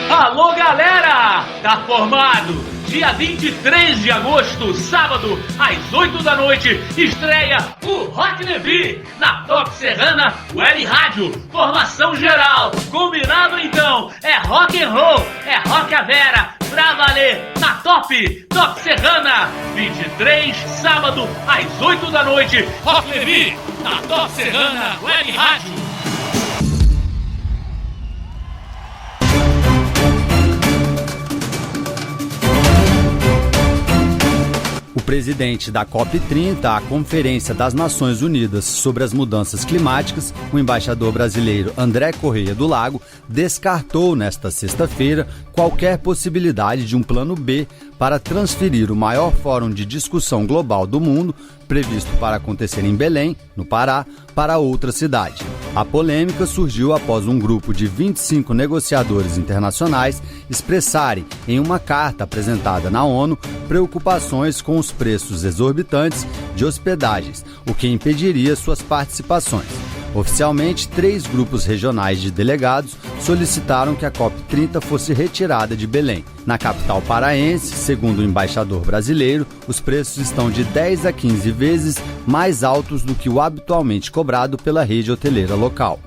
Alô, galera! Tá formado! Dia 23 de agosto, sábado, às 8 da noite, estreia o Rock Levi na Top Serrana Web Rádio. Formação geral. Combinado então? É rock and roll, é rock a vera, pra valer, na Top Serrana. 23, sábado, às 8 da noite, Rock Levi na Top Serrana Web Rádio. O presidente da COP30, a Conferência das Nações Unidas sobre as Mudanças Climáticas, o embaixador brasileiro André Correia do Lago, descartou nesta sexta-feira qualquer possibilidade de um plano B para transferir o maior fórum de discussão global do mundo, previsto para acontecer em Belém, no Pará, para outra cidade. A polêmica surgiu após um grupo de 25 negociadores internacionais expressarem, em uma carta apresentada na ONU, preocupações com os preços exorbitantes de hospedagens, o que impediria suas participações. Oficialmente, 3 grupos regionais de delegados solicitaram que a COP30 fosse retirada de Belém. Na capital paraense, segundo o embaixador brasileiro, os preços estão de 10 a 15 vezes mais altos do que o habitualmente cobrado pela rede hoteleira local.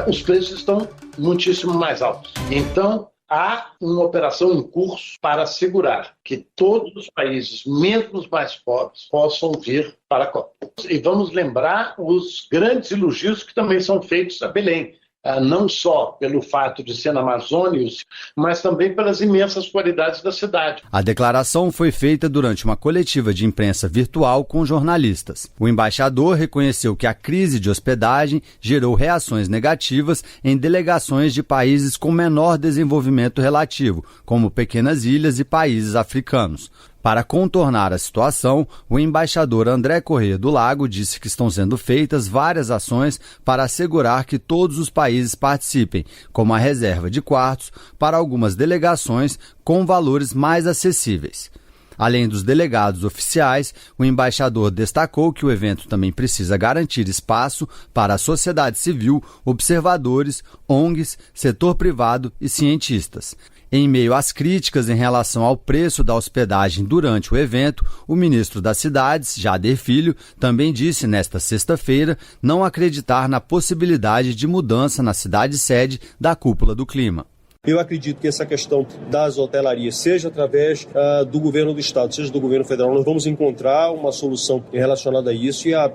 Os preços estão muitíssimo mais altos. Então, há uma operação em curso para assegurar que todos os países, mesmo os mais pobres, possam vir para a COP. E vamos lembrar os grandes elogios que também são feitos a Belém, não só pelo fato de ser na Amazônia, mas também pelas imensas qualidades da cidade. A declaração foi feita durante uma coletiva de imprensa virtual com jornalistas. O embaixador reconheceu que a crise de hospedagem gerou reações negativas em delegações de países com menor desenvolvimento relativo, como pequenas ilhas e países africanos. Para contornar a situação, o embaixador André Correia do Lago disse que estão sendo feitas várias ações para assegurar que todos os países participem, como a reserva de quartos para algumas delegações com valores mais acessíveis. Além dos delegados oficiais, o embaixador destacou que o evento também precisa garantir espaço para a sociedade civil, observadores, ONGs, setor privado e cientistas. Em meio às críticas em relação ao preço da hospedagem durante o evento, o ministro das Cidades, Jader Filho, também disse nesta sexta-feira não acreditar na possibilidade de mudança na cidade-sede da Cúpula do Clima. Eu acredito que essa questão das hotelarias, seja através do governo do estado, seja do governo federal, nós vamos encontrar uma solução relacionada a isso e a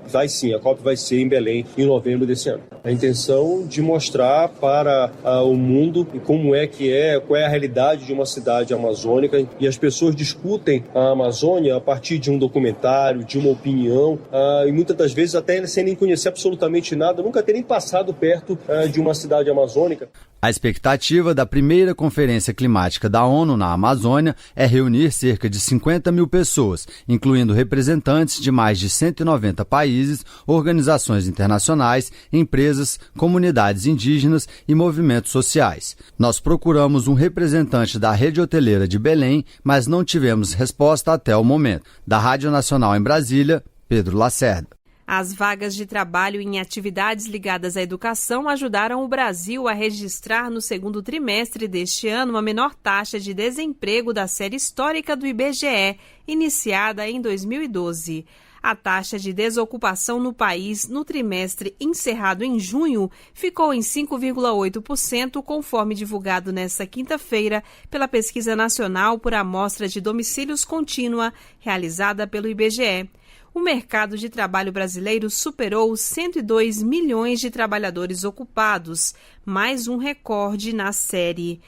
COP vai ser em Belém em novembro desse ano. A intenção de mostrar para o mundo como qual é a realidade de uma cidade amazônica, e as pessoas discutem a Amazônia a partir de um documentário, de uma opinião, e muitas das vezes até sem nem conhecer absolutamente nada, nunca terem passado perto de uma cidade amazônica. A expectativa da primeira Conferência Climática da ONU na Amazônia é reunir cerca de 50 mil pessoas, incluindo representantes de mais de 190 países, organizações internacionais, empresas, comunidades indígenas e movimentos sociais. Nós procuramos um representante da rede hoteleira de Belém, mas não tivemos resposta até o momento. Da Rádio Nacional em Brasília, Pedro Lacerda. As vagas de trabalho em atividades ligadas à educação ajudaram o Brasil a registrar no segundo trimestre deste ano uma menor taxa de desemprego da série histórica do IBGE, iniciada em 2012. A taxa de desocupação no país no trimestre encerrado em junho ficou em 5,8%, conforme divulgado nesta quinta-feira pela Pesquisa Nacional por Amostra de Domicílios Contínua, realizada pelo IBGE. O mercado de trabalho brasileiro superou os 102 milhões de trabalhadores ocupados, mais um recorde na série.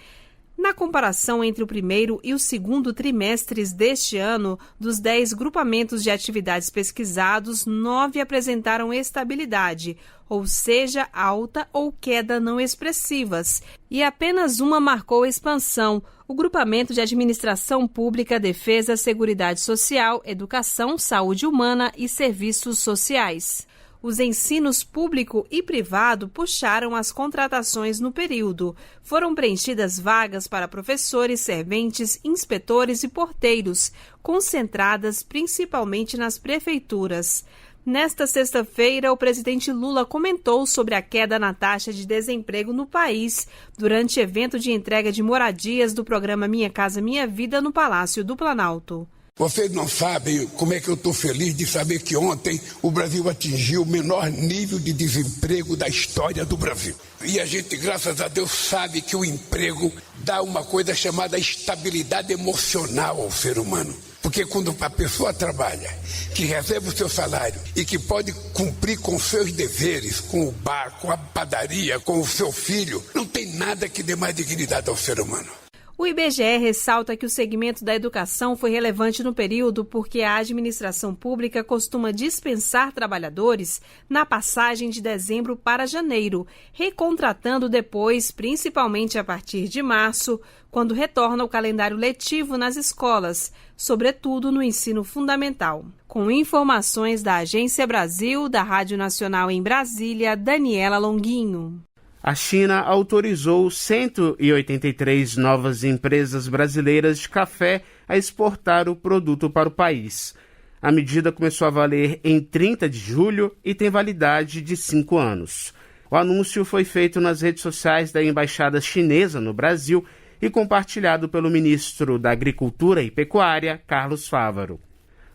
Na comparação entre o primeiro e o segundo trimestres deste ano, dos 10 grupamentos de atividades pesquisados, 9 apresentaram estabilidade, ou seja, alta ou queda não expressivas, e apenas uma marcou expansão, o Grupamento de Administração Pública, Defesa, Seguridade Social, Educação, Saúde Humana e Serviços Sociais. Os ensinos público e privado puxaram as contratações no período. Foram preenchidas vagas para professores, serventes, inspetores e porteiros, concentradas principalmente nas prefeituras. Nesta sexta-feira, o presidente Lula comentou sobre a queda na taxa de desemprego no país durante evento de entrega de moradias do programa Minha Casa Minha Vida no Palácio do Planalto. Vocês não sabem como é que eu estou feliz de saber que ontem o Brasil atingiu o menor nível de desemprego da história do Brasil. E a gente, graças a Deus, sabe que o emprego dá uma coisa chamada estabilidade emocional ao ser humano. Porque quando a pessoa trabalha, que recebe o seu salário e que pode cumprir com seus deveres, com o bar, com a padaria, com o seu filho, não tem nada que dê mais dignidade ao ser humano. O IBGE ressalta que o segmento da educação foi relevante no período porque a administração pública costuma dispensar trabalhadores na passagem de dezembro para janeiro, recontratando depois, principalmente a partir de março, quando retorna o calendário letivo nas escolas, sobretudo no ensino fundamental. Com informações da Agência Brasil, da Rádio Nacional em Brasília, Daniela Longuinho. A China autorizou 183 novas empresas brasileiras de café a exportar o produto para o país. A medida começou a valer em 30 de julho e tem validade de 5 anos. O anúncio foi feito nas redes sociais da Embaixada Chinesa no Brasil e compartilhado pelo ministro da Agricultura e Pecuária, Carlos Fávaro.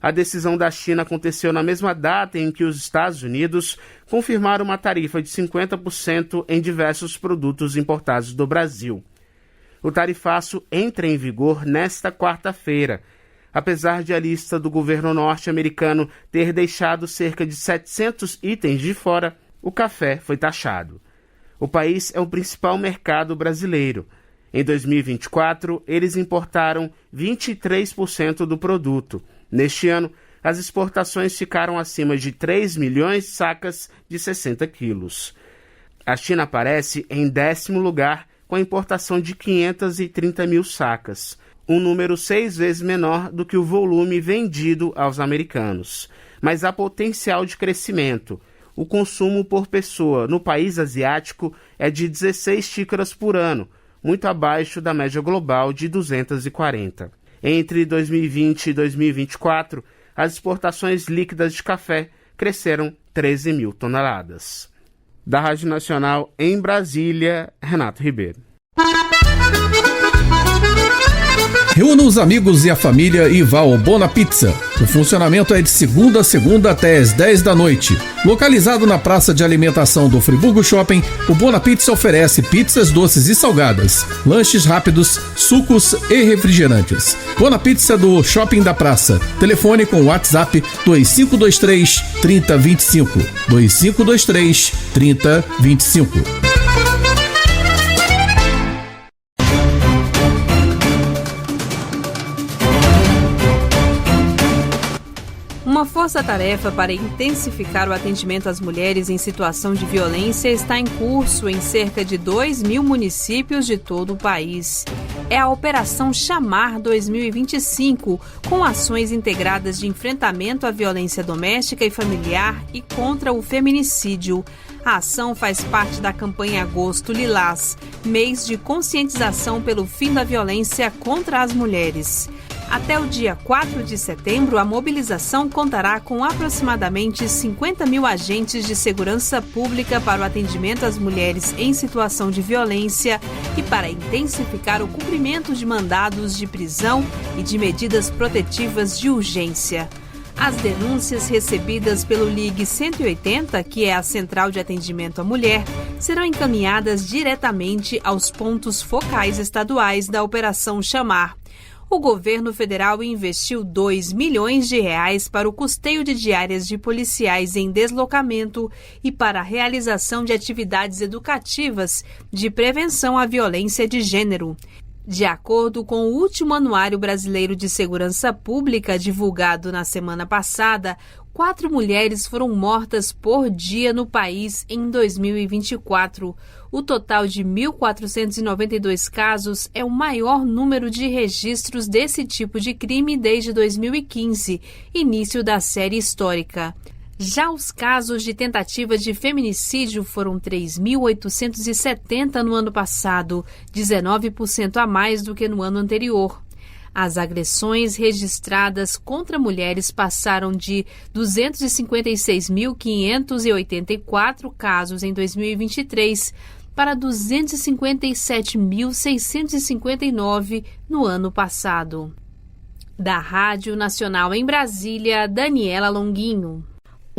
A decisão da China aconteceu na mesma data em que os Estados Unidos confirmaram uma tarifa de 50% em diversos produtos importados do Brasil. O tarifaço entra em vigor nesta quarta-feira. Apesar de a lista do governo norte-americano ter deixado cerca de 700 itens de fora, o café foi taxado. O país é o principal mercado brasileiro. Em 2024, eles importaram 23% do produto. Neste ano, as exportações ficaram acima de 3 milhões de sacas de 60 quilos. A China aparece em 10º lugar com a importação de 530 mil sacas, um número 6 vezes menor do que o volume vendido aos americanos. Mas há potencial de crescimento. O consumo por pessoa no país asiático é de 16 xícaras por ano, muito abaixo da média global de 240. Entre 2020 e 2024, as exportações líquidas de café cresceram 13 mil toneladas. Da Rádio Nacional em Brasília, Renato Ribeiro. Reúna os amigos e a família e vá ao Bona Pizza. O funcionamento é de segunda a segunda até às 10 da noite. Localizado na praça de alimentação do Friburgo Shopping, o Bona Pizza oferece pizzas doces e salgadas, lanches rápidos, sucos e refrigerantes. Bona Pizza do Shopping da Praça. Telefone com WhatsApp 2523 3025. 2523 3025. Uma força-tarefa para intensificar o atendimento às mulheres em situação de violência está em curso em cerca de 2.000 municípios de todo o país. É a Operação Chamar 2025, com ações integradas de enfrentamento à violência doméstica e familiar e contra o feminicídio. A ação faz parte da campanha Agosto Lilás, mês de conscientização pelo fim da violência contra as mulheres. Até o dia 4 de setembro, a mobilização contará com aproximadamente 50 mil agentes de segurança pública para o atendimento às mulheres em situação de violência e para intensificar o cumprimento de mandados de prisão e de medidas protetivas de urgência. As denúncias recebidas pelo Ligue 180, que é a Central de Atendimento à Mulher, serão encaminhadas diretamente aos pontos focais estaduais da Operação Chamar. O governo federal investiu R$2 milhões para o custeio de diárias de policiais em deslocamento e para a realização de atividades educativas de prevenção à violência de gênero. De acordo com o último Anuário Brasileiro de Segurança Pública, divulgado na semana passada, 4 mulheres foram mortas por dia no país em 2024. O total de 1.492 casos é o maior número de registros desse tipo de crime desde 2015, início da série histórica. Já os casos de tentativa de feminicídio foram 3.870 no ano passado, 19% a mais do que no ano anterior. As agressões registradas contra mulheres passaram de 256.584 casos em 2023 para 257.659 no ano passado. Da Rádio Nacional em Brasília, Daniela Longuinho.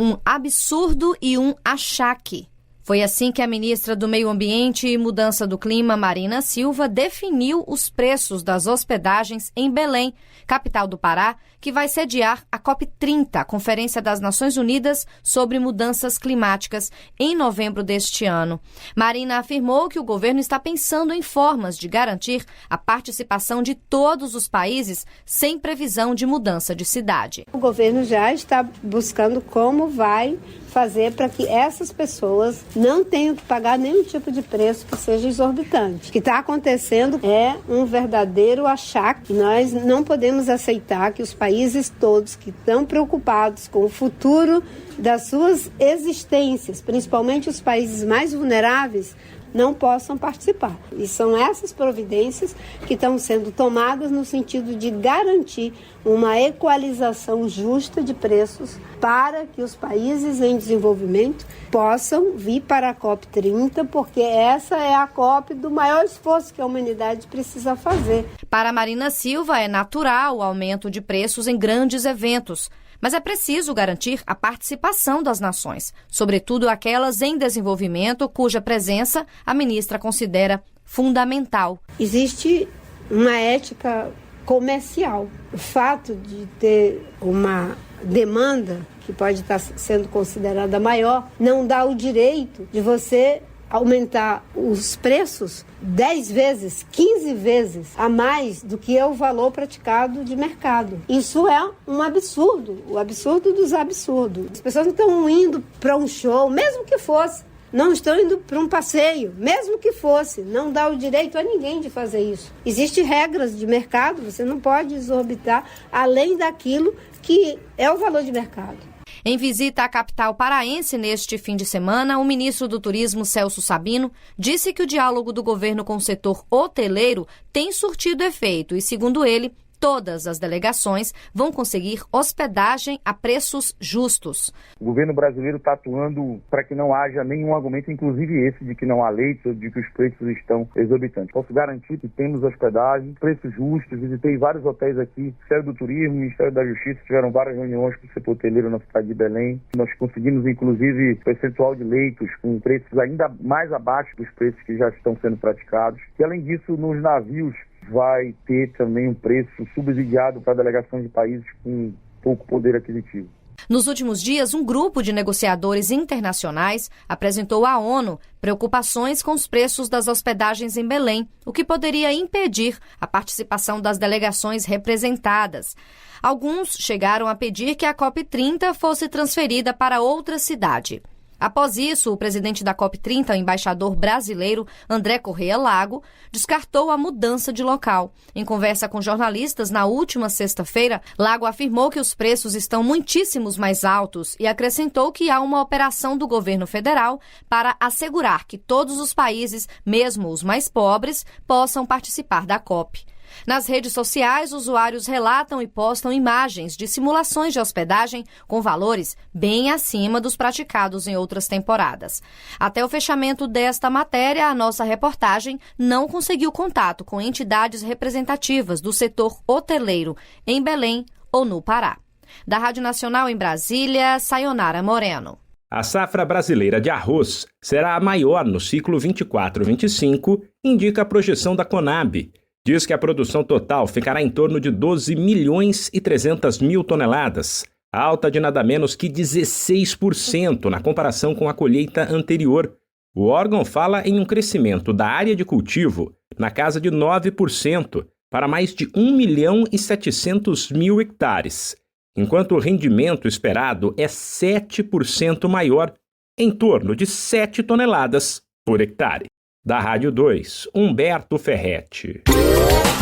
Um absurdo e um achaque. Foi assim que a ministra do Meio Ambiente e Mudança do Clima, Marina Silva, definiu os preços das hospedagens em Belém, capital do Pará, que vai sediar a COP30, a Conferência das Nações Unidas sobre Mudanças Climáticas, em novembro deste ano. Marina afirmou que o governo está pensando em formas de garantir a participação de todos os países sem previsão de mudança de cidade. O governo já está buscando como vai fazer para que essas pessoas não tenham que pagar nenhum tipo de preço que seja exorbitante. O que está acontecendo é um verdadeiro achaque. Nós não podemos aceitar que os países todos que estão preocupados com o futuro das suas existências, principalmente os países mais vulneráveis, não possam participar. E são essas providências que estão sendo tomadas no sentido de garantir uma equalização justa de preços para que os países em desenvolvimento possam vir para a COP30, porque essa é a COP do maior esforço que a humanidade precisa fazer. Para Marina Silva, é natural o aumento de preços em grandes eventos, mas é preciso garantir a participação das nações, sobretudo aquelas em desenvolvimento, cuja presença a ministra considera fundamental. Existe uma ética comercial. O fato de ter uma demanda que pode estar sendo considerada maior não dá o direito de você aumentar os preços 10 vezes, 15 vezes a mais do que é o valor praticado de mercado. Isso é um absurdo, o absurdo dos absurdos. As pessoas não estão indo para um show, mesmo que fosse. Não estão indo para um passeio, mesmo que fosse. Não dá o direito a ninguém de fazer isso. Existem regras de mercado, você não pode exorbitar além daquilo que é o valor de mercado. Em visita à capital paraense neste fim de semana, o ministro do Turismo, Celso Sabino, disse que o diálogo do governo com o setor hoteleiro tem surtido efeito e, segundo ele, todas as delegações vão conseguir hospedagem a preços justos. O governo brasileiro está atuando para que não haja nenhum argumento, inclusive esse de que não há leitos ou de que os preços estão exorbitantes. Posso garantir que temos hospedagem, preços justos. Visitei vários hotéis aqui, Ministério do Turismo, Ministério da Justiça, tiveram várias reuniões com o setor hoteleiro na cidade de Belém. Nós conseguimos, inclusive, percentual de leitos com preços ainda mais abaixo dos preços que já estão sendo praticados. E, além disso, nos navios, vai ter também um preço subsidiado para delegações de países com pouco poder aquisitivo. Nos últimos dias, um grupo de negociadores internacionais apresentou à ONU preocupações com os preços das hospedagens em Belém, o que poderia impedir a participação das delegações representadas. Alguns chegaram a pedir que a COP30 fosse transferida para outra cidade. Após isso, o presidente da COP30, o embaixador brasileiro André Correia Lago, descartou a mudança de local. Em conversa com jornalistas na última sexta-feira, Lago afirmou que os preços estão muitíssimos mais altos e acrescentou que há uma operação do governo federal para assegurar que todos os países, mesmo os mais pobres, possam participar da COP. Nas redes sociais, usuários relatam e postam imagens de simulações de hospedagem com valores bem acima dos praticados em outras temporadas. Até o fechamento desta matéria, a nossa reportagem não conseguiu contato com entidades representativas do setor hoteleiro em Belém ou no Pará. Da Rádio Nacional em Brasília, Sayonara Moreno. A safra brasileira de arroz será a maior no ciclo 24-25, indica a projeção da Conab. Diz que a produção total ficará em torno de 12 milhões e 300 mil toneladas, alta de nada menos que 16% na comparação com a colheita anterior. O órgão fala em um crescimento da área de cultivo na casa de 9%, para mais de 1.700.000 hectares, enquanto o rendimento esperado é 7% maior, em torno de 7 toneladas por hectare. Da Rádio 2, Humberto Ferretti.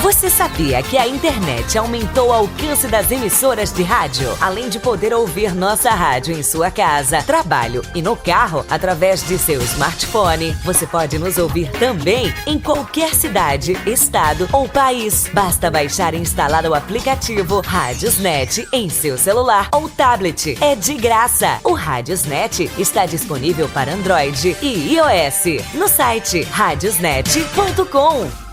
Você sabia que a internet aumentou o alcance das emissoras de rádio? Além de poder ouvir nossa rádio em sua casa, trabalho e no carro, através de seu smartphone, você pode nos ouvir também em qualquer cidade, estado ou país. Basta baixar e instalar o aplicativo Radiosnet em seu celular ou tablet. É de graça. O Radiosnet está disponível para Android e iOS no site radiosnet.com.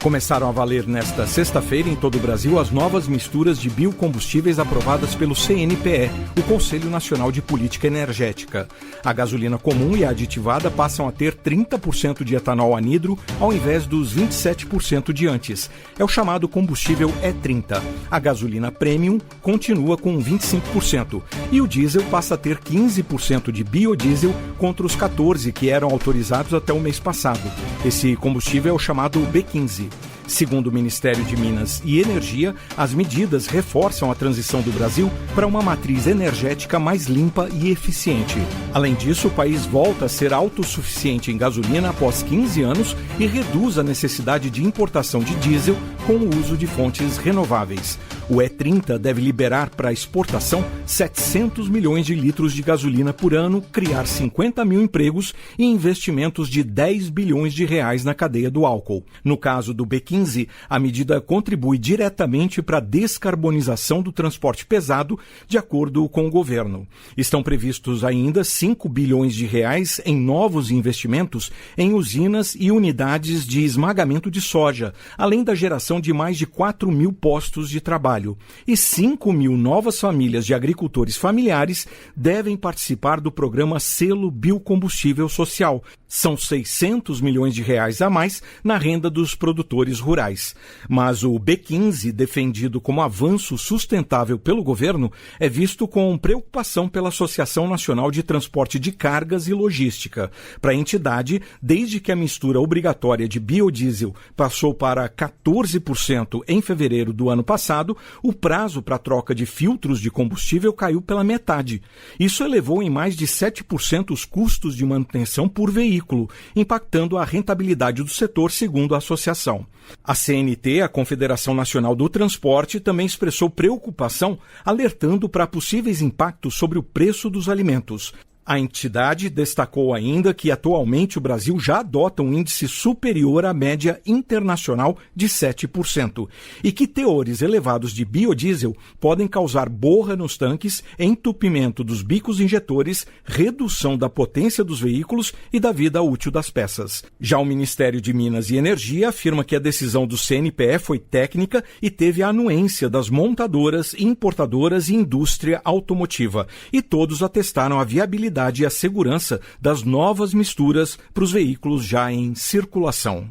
Começaram a valer nesta sexta-feira em todo o Brasil as novas misturas de biocombustíveis aprovadas pelo CNPE, o Conselho Nacional de Política Energética. A gasolina comum e a aditivada passam a ter 30% de etanol anidro ao invés dos 27% de antes. É o chamado combustível E30. A gasolina premium continua com 25% e o diesel passa a ter 15% de biodiesel contra os 14% que eram autorizados até o mês passado. Esse combustível é o chamado B15. Segundo o Ministério de Minas e Energia, as medidas reforçam a transição do Brasil para uma matriz energética mais limpa e eficiente. Além disso, o país volta a ser autossuficiente em gasolina após 15 anos e reduz a necessidade de importação de diesel com o uso de fontes renováveis. O E30 deve liberar para exportação 700 milhões de litros de gasolina por ano, criar 50 mil empregos e investimentos de 10 bilhões de reais na cadeia do álcool. No caso do B15, a medida contribui diretamente para a descarbonização do transporte pesado, de acordo com o governo. Estão previstos ainda 5 bilhões de reais em novos investimentos em usinas e unidades de esmagamento de soja, além da geração de mais de 4 mil postos de trabalho. E 5 mil novas famílias de agricultores familiares devem participar do programa Selo Biocombustível Social. São 600 milhões de reais a mais na renda dos produtores rurais. Mas o B15, defendido como avanço sustentável pelo governo, é visto com preocupação pela Associação Nacional de Transporte de Cargas e Logística. Para a entidade, desde que a mistura obrigatória de biodiesel passou para 14% em fevereiro do ano passado, o prazo para a troca de filtros de combustível caiu pela metade. Isso elevou em mais de 7% os custos de manutenção por veículo, impactando a rentabilidade do setor, segundo a associação. A CNT, a Confederação Nacional do Transporte, também expressou preocupação, alertando para possíveis impactos sobre o preço dos alimentos. A entidade destacou ainda que atualmente o Brasil já adota um índice superior à média internacional de 7% e que teores elevados de biodiesel podem causar borra nos tanques, entupimento dos bicos injetores, redução da potência dos veículos e da vida útil das peças. Já o Ministério de Minas e Energia afirma que a decisão do CNPE foi técnica e teve a anuência das montadoras, importadoras e indústria automotiva, e todos atestaram a viabilidade e a segurança das novas misturas para os veículos já em circulação.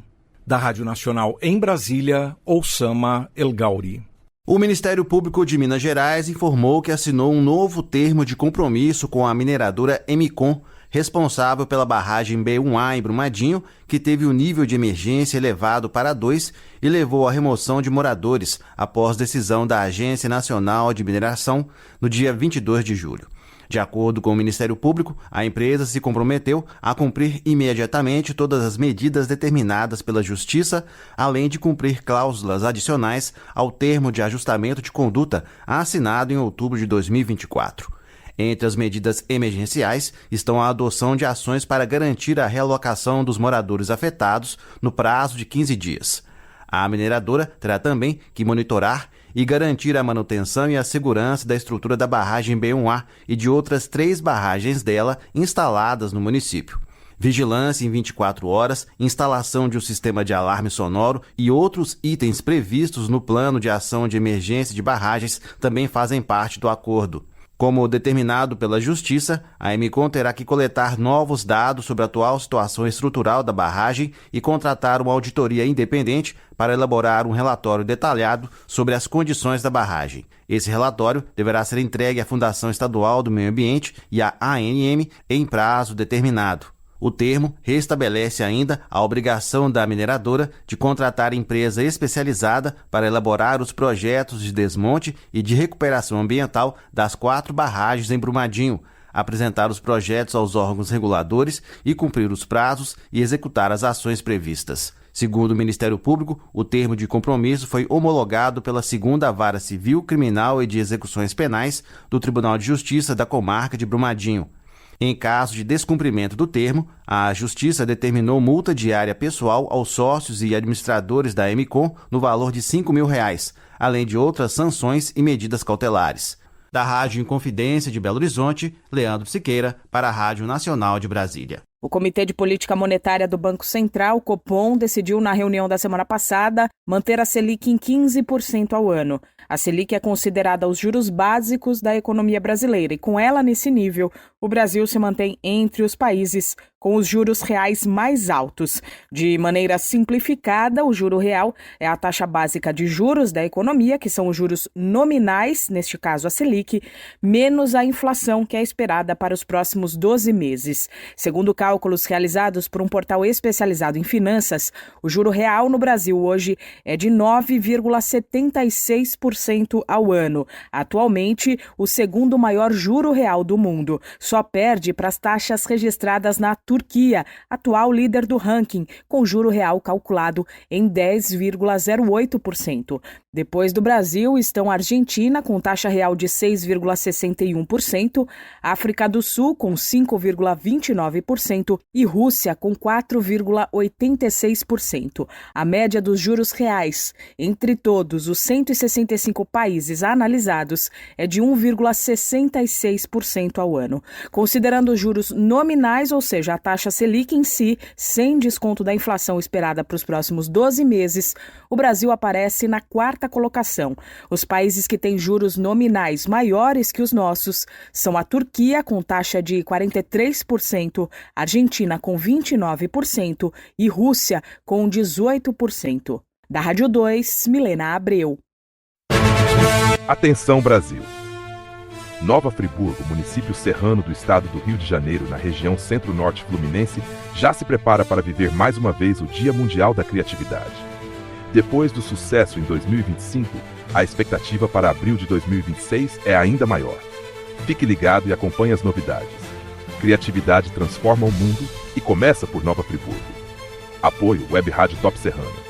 Da Rádio Nacional em Brasília, Oussama El Gauri. O Ministério Público de Minas Gerais informou que assinou um novo termo de compromisso com a mineradora Emicon, responsável pela barragem B1A em Brumadinho, que teve o nível de emergência elevado para 2 e levou à remoção de moradores após decisão da Agência Nacional de Mineração no dia 22 de julho. De acordo com o Ministério Público, a empresa se comprometeu a cumprir imediatamente todas as medidas determinadas pela Justiça, além de cumprir cláusulas adicionais ao termo de ajustamento de conduta assinado em outubro de 2024. Entre as medidas emergenciais estão a adoção de ações para garantir a realocação dos moradores afetados no prazo de 15 dias. A mineradora terá também que monitorar e garantir a manutenção e a segurança da estrutura da barragem B1A e de outras 3 barragens dela instaladas no município. Vigilância em 24 horas, instalação de um sistema de alarme sonoro e outros itens previstos no plano de ação de emergência de barragens também fazem parte do acordo. Como determinado pela Justiça, a EMICON terá que coletar novos dados sobre a atual situação estrutural da barragem e contratar uma auditoria independente para elaborar um relatório detalhado sobre as condições da barragem. Esse relatório deverá ser entregue à Fundação Estadual do Meio Ambiente e à ANM em prazo determinado. O termo restabelece ainda a obrigação da mineradora de contratar empresa especializada para elaborar os projetos de desmonte e de recuperação ambiental das 4 barragens em Brumadinho, apresentar os projetos aos órgãos reguladores e cumprir os prazos e executar as ações previstas. Segundo o Ministério Público, o termo de compromisso foi homologado pela 2ª Vara Civil, Criminal e de Execuções Penais do Tribunal de Justiça da Comarca de Brumadinho. Em caso de descumprimento do termo, a Justiça determinou multa diária pessoal aos sócios e administradores da EMICON no valor de R$ 5.000, além de outras sanções e medidas cautelares. Da Rádio Inconfidência de Belo Horizonte, Leandro Siqueira, para a Rádio Nacional de Brasília. O Comitê de Política Monetária do Banco Central, Copom, decidiu na reunião da semana passada manter a Selic em 15% ao ano. A Selic é considerada os juros básicos da economia brasileira e, com ela nesse nível, o Brasil se mantém entre os países com os juros reais mais altos. De maneira simplificada, o juro real é a taxa básica de juros da economia, que são os juros nominais, neste caso a Selic, menos a inflação, que é esperada para os próximos 12 meses. Segundo cálculos realizados por um portal especializado em finanças, o juro real no Brasil hoje é de 9,76% ao ano. Atualmente, o segundo maior juro real do mundo. Só perde para as taxas registradas na Turquia, atual líder do ranking, com juro real calculado em 10,08%. Depois do Brasil estão a Argentina, com taxa real de 6,61%, África do Sul, com 5,29%, e Rússia, com 4,86%. A média dos juros reais entre todos os 165 países analisados é de 1,66% ao ano. Considerando os juros nominais, ou seja, a taxa Selic em si, sem desconto da inflação esperada para os próximos 12 meses, o Brasil aparece na 4ª colocação. Os países que têm juros nominais maiores que os nossos são a Turquia, com taxa de 43%, Argentina, com 29% e Rússia, com 18%. Da Rádio 2, Milena Abreu. Atenção, Brasil! Nova Friburgo, município serrano do estado do Rio de Janeiro, na região centro-norte fluminense, já se prepara para viver mais uma vez o Dia Mundial da Criatividade. Depois do sucesso em 2025, a expectativa para abril de 2026 é ainda maior. Fique ligado e acompanhe as novidades. Criatividade transforma o mundo e começa por Nova Friburgo. Apoio Web Rádio Top Serrana.